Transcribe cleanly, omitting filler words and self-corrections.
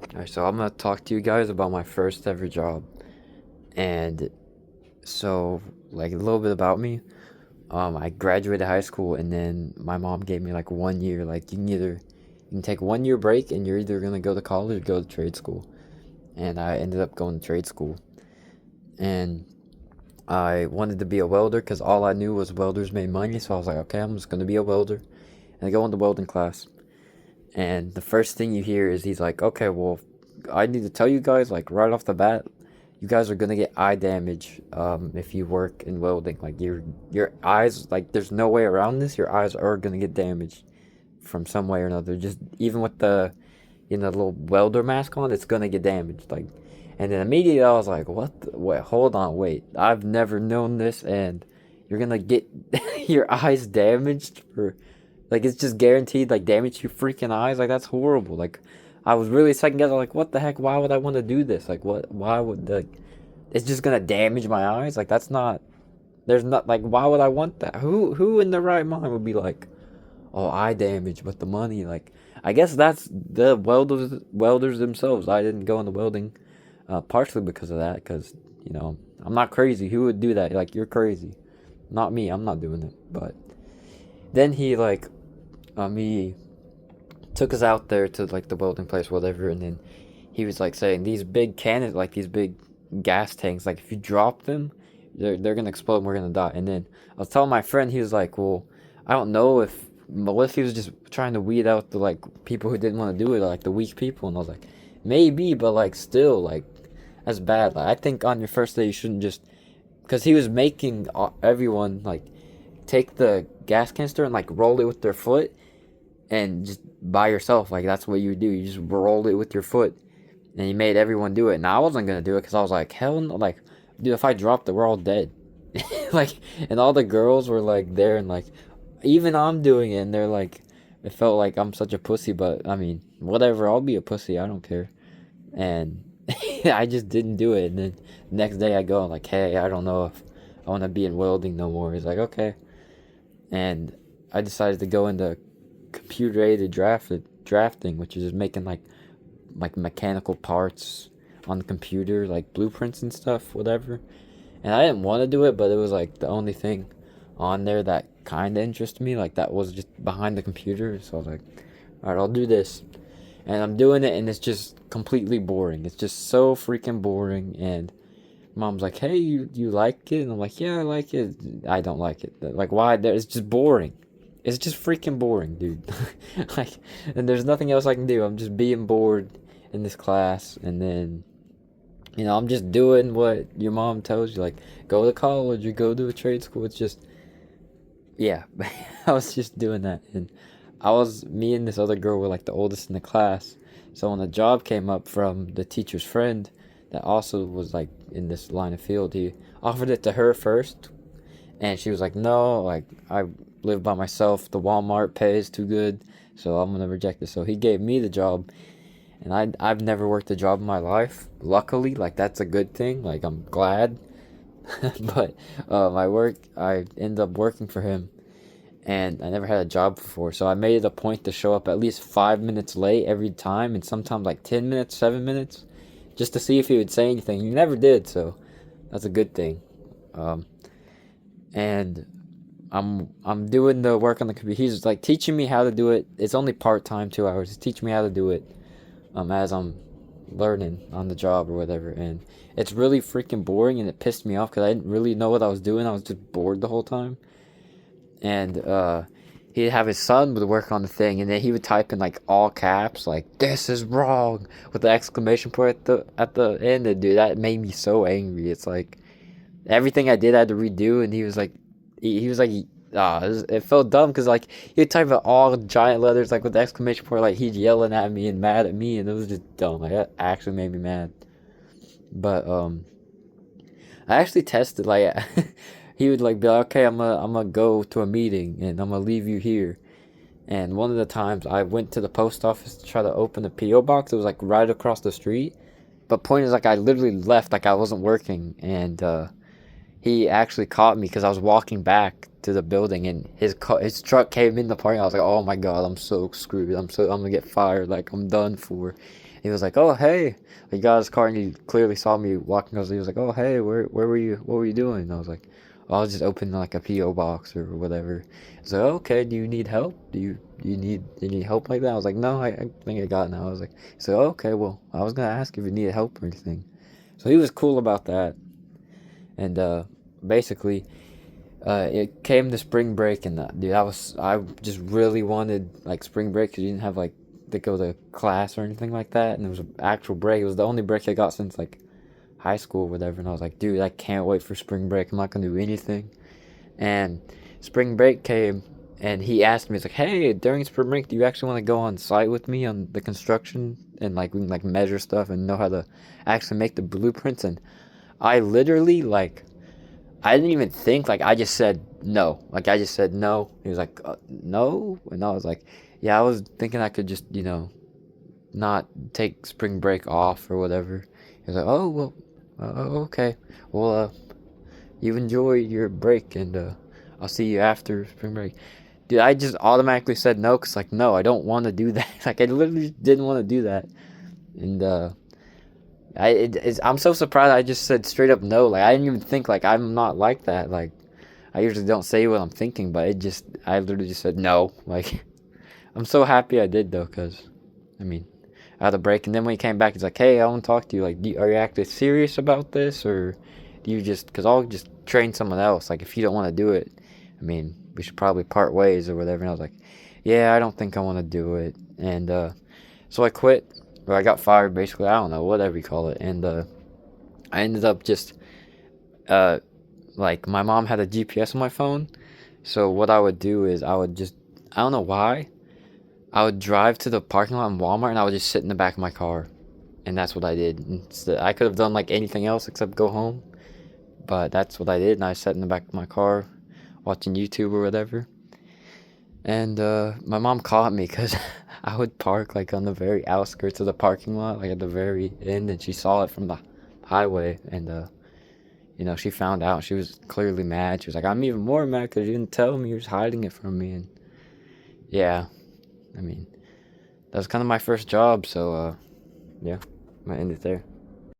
Alright, so I'm gonna talk to you guys about my first ever job. And so, like, a little bit about me. I graduated high school, and then my mom gave me like 1 year. Like, you can take 1 year break, and you're either gonna go to college or go to trade school. And I ended up going to trade school. And I wanted to be a welder because all I knew was welders made money. So I was like, okay, I'm just gonna be a welder. And I go into welding class. And the first thing you hear is he's like, okay, well, I need to tell you guys, like, right off the bat, you guys are gonna get eye damage if you work in welding. Like, your eyes, like, there's no way around this. Your eyes are gonna get damaged from some way or another. Just even with the, little welder mask on, it's gonna get damaged. Like, and then immediately I was like, what? Wait, hold on, wait. I've never known this, and you're gonna get your eyes damaged for like it's just guaranteed like damage to your freaking eyes. Like that's horrible. Like I was really second guessing. Like what the heck? Why would I want to do this? Like what? Why would like it's just gonna damage my eyes? Like that's not. There's not like why would I want that? Who in the right mind would be like, oh eye damage, but the money like. I guess that's the welders themselves. I didn't go into welding, partially because of that. Because I'm not crazy. Who would do that? Like you're crazy, not me. I'm not doing it. But then he took us out there to like the welding place, whatever, and then he was like saying these big cannons, like these big gas tanks, like if you drop them, they're gonna explode and we're gonna die. And then I was telling my friend, he was like, well, I don't know if what if he was just trying to weed out the like people who didn't want to do it, like the weak people. And I was like, maybe, but like still, like that's bad. Like I think on your first day you shouldn't just because he was making everyone like take the gas canister and like roll it with their foot and just by yourself. Like that's what you do. You just roll it with your foot, and he made everyone do it. And I wasn't gonna do it because I was like, hell no. Like, dude, if I dropped it, we're all dead. Like, and all the girls were like there, and like, even I'm doing it, and they're like, it felt like I'm such a pussy. But I mean, whatever. I'll be a pussy. I don't care. And I just didn't do it. And then the next day I go and like, hey, I don't know if I want to be in welding no more. He's like, okay. And I decided to go into computer aided drafting, which is just making like mechanical parts on the computer, like blueprints and stuff, whatever. And I didn't want to do it, but it was like the only thing on there that kind of interested me, like that was just behind the computer. So I was like, all right, I'll do this. And I'm doing it, and it's just completely boring. It's just so freaking boring. And mom's like, hey, you like it? And I'm like, yeah, I like it. I don't like it. Like, why? It's just boring. It's just freaking boring, dude. Like, and there's nothing else I can do. I'm just being bored in this class, and then, I'm just doing what your mom tells you, like, go to college or go to a trade school. It's just, yeah, I was just doing that, and me and this other girl were like the oldest in the class. So when the job came up from the teacher's friend, that also was like in this line of field, he offered it to her first, and she was like, no, like I live by myself. The Walmart pays too good, so I'm gonna reject it. So he gave me the job, and I've never worked a job in my life. Luckily, like that's a good thing. Like I'm glad, but I ended up working for him, and I never had a job before, so I made it a point to show up at least 5 minutes late every time, and sometimes like 10 minutes, 7 minutes, just to see if he would say anything. He never did, so that's a good thing. Um, and I'm doing the work on the computer. He's like teaching me how to do it. It's only part time, 2 hours. He's teaching me how to do it, as I'm learning on the job or whatever. And it's really freaking boring, and it pissed me off because I didn't really know what I was doing. I was just bored the whole time. And he'd have his son would work on the thing, and then he would type in like all caps, like "this is wrong" with the exclamation point at the end. And dude, that made me so angry. It's like everything I did I had to redo, and he was like, he was like, it felt dumb because like he'd type out all giant letters like with the exclamation point, like he's yelling at me and mad at me, and it was just dumb. Like that actually made me mad. But I actually tested like he would like be like, okay, I'm gonna go to a meeting and I'm gonna leave you here. And one of the times I went to the post office to try to open the PO box, it was like right across the street. But point is, like I literally left, like I wasn't working, and he actually caught me because I was walking back to the building, and his truck came in the parking. I was like, oh my god, I'm so screwed. I'm gonna get fired. Like I'm done for. He was like, "Oh hey," he got his car and he clearly saw me walking. He was like, "Oh hey, where were you? What were you doing?" And I was like, "Oh, I was just opening like a PO box or whatever." He's like, "Okay, do you need help? Do you need help like that?" I was like, "No, I think I got it now." I was like, "He's like, okay, well, I was gonna ask if you needed help or anything." So he was cool about that, and basically it came to spring break, and dude, I just really wanted like spring break because you didn't have like to go to class or anything like that, and it was an actual break. It was the only break I got since like high school or whatever, and I was like, dude, I can't wait for spring break. I'm not gonna do anything. And spring break came, and he asked me, he's like, hey, during spring break, do you actually want to go on site with me on the construction and like we can like measure stuff and know how to actually make the blueprints? And I literally like I didn't even think, like, I just said no. Like, I just said no. He was like, no? And I was like, yeah, I was thinking I could just, not take spring break off or whatever. He was like, oh, well, okay. Well, you enjoy your break and I'll see you after spring break. Dude, I just automatically said no because, like, no, I don't want to do that. Like, I literally didn't want to do that. And, I'm so surprised I just said straight up no. Like I didn't even think like I'm not like that. Like I usually don't say what I'm thinking, but I literally just said no. Like I'm so happy I did though, cause I mean I had a break, and then when he came back, he's like, "Hey, I want to talk to you. Like, are you actually serious about this, or do you just? Cause I'll just train someone else. Like if you don't want to do it, I mean we should probably part ways or whatever." And I was like, "Yeah, I don't think I want to do it," and so I quit. Or I got fired basically. I don't know, whatever you call it. And I ended up just uh like my mom had a GPS on my phone. So what I would do is I would just I don't know why. I would drive to the parking lot in Walmart and I would just sit in the back of my car. And that's what I did. I could have done like anything else except go home. But that's what I did, and I sat in the back of my car watching YouTube or whatever. And my mom caught me because I would park like on the very outskirts of the parking lot, like at the very end, and she saw it from the highway. And she found out. She was clearly mad. She was like, "I'm even more mad because you didn't tell me. You're just hiding it from me." And yeah, I mean, that was kind of my first job. So yeah, I'm gonna end it there.